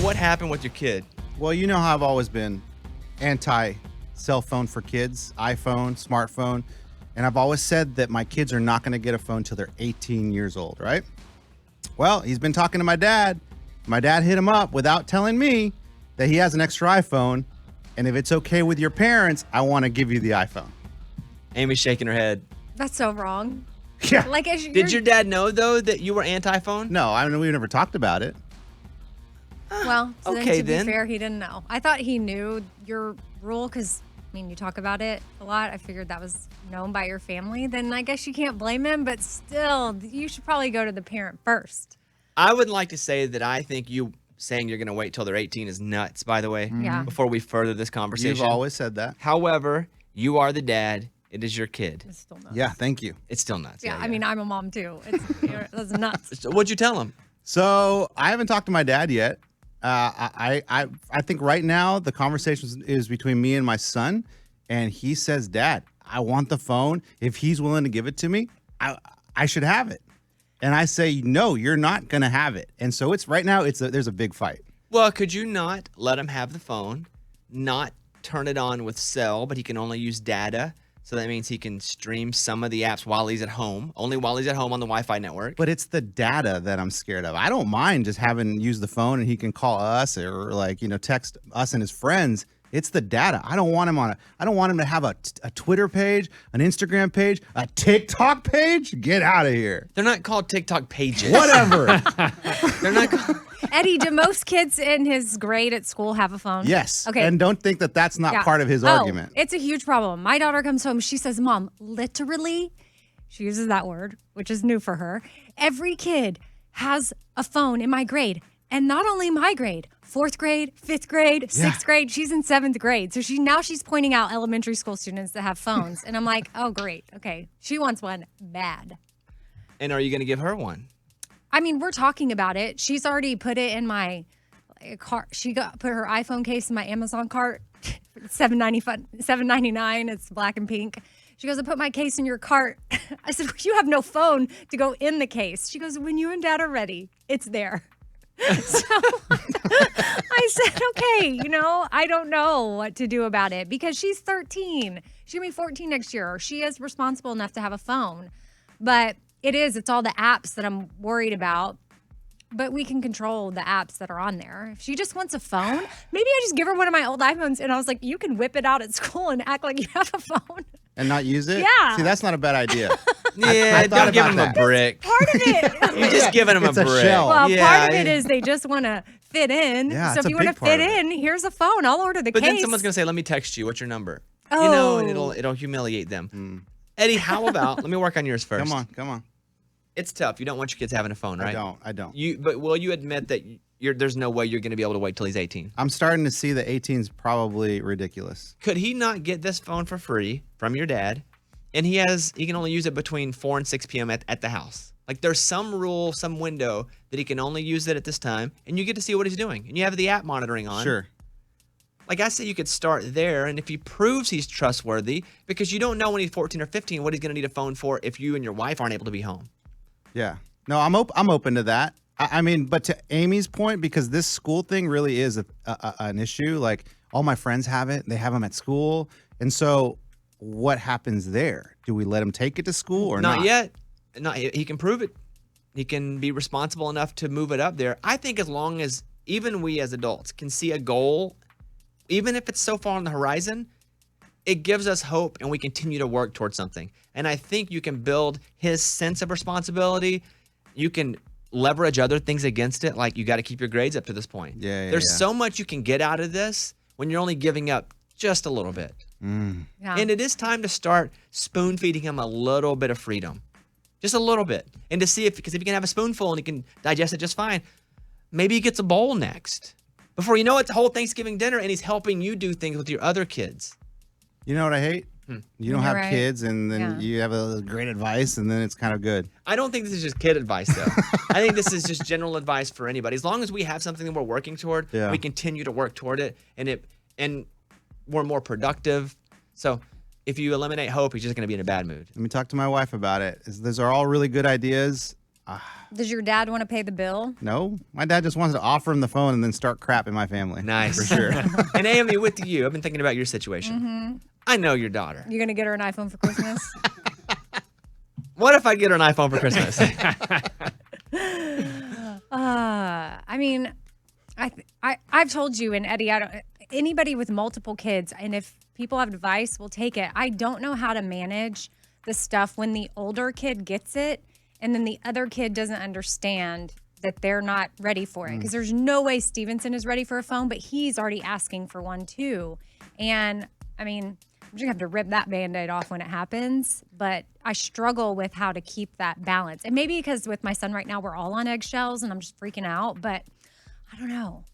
what happened with your kid? Well, you know how I've always been anti-cell phone for kids, iPhone, smartphone. And I've always said that my kids are not going to get a phone till they're 18 years old, right? Well, he's been talking to my dad. My dad hit him up without telling me that he has an extra iPhone. And if it's okay with your parents, I want to give you the iPhone. Amy's shaking her head. That's so wrong. Yeah. Like, Did your dad know, though, that you were anti-phone? No, I mean, we've never talked about it. Well, so Okay, then to be fair, he didn't know. I thought he knew your rule because, I mean, you talk about it a lot. I figured that was known by your family. Then I guess you can't blame him, but still, you should probably go to the parent first. I would like to say that I think you saying you're going to wait till they're 18 is nuts, by the way, Yeah. before we further this conversation. You've always said that. However, you are the dad. It is your kid. It's still nuts. Yeah, thank you. It's still nuts. Yeah, I mean, I'm a mom too. That's nuts. So what'd you tell him? So I haven't talked to my dad yet. I think right now the conversation is between me and my son, and he says, "Dad, I want the phone. If he's willing to give it to me, I should have it." And I say, "No, you're not gonna have it." And so it's right now. There's a big fight. Well, could you not let him have the phone, not turn it on with cell, but he can only use data? So that means he can stream some of the apps while he's at home, only while he's at home on the Wi-Fi network. But it's the data that I'm scared of. I don't mind just having used the phone and he can call us or text us and his friends. It's the data. I don't want him to have a Twitter page, an Instagram page, a TikTok page. Get out of here. They're not called TikTok pages. Whatever. They're not called... Eddie, do most kids in his grade at school have a phone? Yes. Okay. And don't think that that's not part of his argument. It's a huge problem. My daughter comes home. She says, Mom, literally, she uses that word, which is new for her. Every kid has a phone in my grade. And not only my grade, 4th grade, 5th grade, 6th grade. She's in 7th grade. So she's pointing out elementary school students that have phones. And I'm like, oh, great. Okay. She wants one bad. And are you going to give her one? I mean, we're talking about it. She's already put it in my cart. She put her iPhone case in my Amazon cart. $7.99. It's black and pink. She goes, I put my case in your cart. I said, well, you have no phone to go in the case. She goes, when you and Dad are ready, it's there. So I said, okay, I don't know what to do about it because she's 13. She'll be 14 next year. She is responsible enough to have a phone. But it's all the apps that I'm worried about. But we can control the apps that are on there. If she just wants a phone, maybe I just give her one of my old iPhones and I was like, you can whip it out at school and act like you have a phone. And not use it? Yeah. See, that's not a bad idea. Yeah, don't give him a brick. Part of it. You're just giving him It's a a brick. shell. Well, Yeah, part of it is they just want to fit in. Yeah, so it's if a you want to big part fit of it. in, here's a phone. I'll order the But case. then someone's going to say, let me text you. What's your number? Oh. And it'll humiliate them. Eddie, how about, let me work on yours first. Come on. It's tough. You don't want your kids having a phone, right? I don't. But will you admit that there's no way you're going to be able to wait till he's 18? I'm starting to see that 18 is probably ridiculous. Could he not get this phone for free from your dad? And he can only use it between 4 and 6 p.m. at the house. Like there's some rule, some window that he can only use it at this time, and you get to see what he's doing. And you have the app monitoring on. Sure. Like I say, you could start there, and if he proves he's trustworthy, because you don't know when he's 14 or 15 what he's going to need a phone for if you and your wife aren't able to be home. Yeah. No, I'm open to that. I mean, but to Amy's point, because this school thing really is an issue. Like all my friends have it. They have them at school. And so what happens there? Do we let him take it to school or not? Not yet. He can prove it. He can be responsible enough to move it up there. I think as long as even we as adults can see a goal, even if it's so far on the horizon, it gives us hope and we continue to work towards something. And I think you can build his sense of responsibility. You can leverage other things against it, like you got to keep your grades up to this point. There's so much you can get out of this when you're only giving up just a little bit. Yeah. And it is time to start spoon feeding him a little bit of freedom. Just a little bit. And to see because if he can have a spoonful and he can digest it just fine, maybe he gets a bowl next. Before you know it, the whole Thanksgiving dinner, and he's helping you do things with your other kids. You know what I hate? You don't have right. kids, and then you have a great advice, and then it's kind of good. I don't think this is just kid advice, though. I think this is just general advice for anybody. As long as we have something that we're working toward, we continue to work toward it, and we're more productive. So if you eliminate hope, he's just going to be in a bad mood. Let me talk to my wife about it. Those are all really good ideas. Does your dad want to pay the bill? No, my dad just wants to offer him the phone and then start crap in my family. Nice. For sure. And Amy, with you, I've been thinking about your situation. I know your daughter. You're going to get her an iPhone for Christmas? What if I get her an iPhone for Christmas? I mean, I've told you, and Eddie, anybody with multiple kids, and if people have advice, we'll take it. I don't know how to manage the stuff when the older kid gets it and then the other kid doesn't understand that they're not ready for it. Because there's no way Stevenson is ready for a phone, but he's already asking for one too. And I mean, I'm just gonna have to rip that Band-Aid off when it happens, but I struggle with how to keep that balance. And maybe because with my son right now, we're all on eggshells and I'm just freaking out, but I don't know.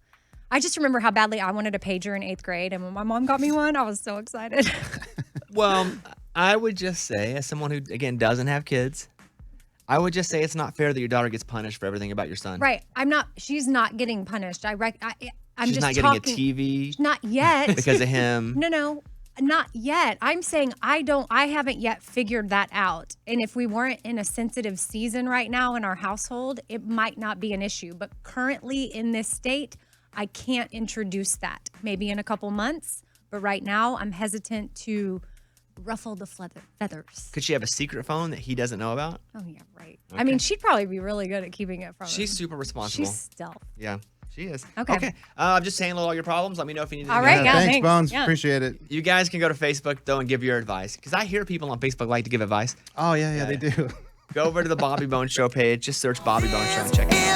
I just remember how badly I wanted a pager in 8th grade, and when my mom got me one, I was so excited. Well, I would just say, as someone who, again, doesn't have kids, I would just say it's not fair that your daughter gets punished for everything about your son. Right. She's not getting punished. I'm She's just not talking, getting a TV Not yet. because of him. No, not yet. I'm saying I haven't yet figured that out. And if we weren't in a sensitive season right now in our household, it might not be an issue. But currently in this state, I can't introduce that. Maybe in a couple months. But right now, I'm hesitant to ruffle the feathers. Could she have a secret phone that he doesn't know about? Oh, yeah, right. Okay. I mean, she'd probably be really good at keeping it from him. She's super responsible. She's stealth. Yeah, she is. Okay. I'm just handling all your problems. Let me know if you need anything. All right, Yeah, thanks, thanks. Bones. Yeah. Appreciate it. You guys can go to Facebook, though, and give your advice. Because I hear people on Facebook like to give advice. Oh, yeah, they do. Go over to the Bobby Bones Show page. Just search Bobby Bones Show and check it out.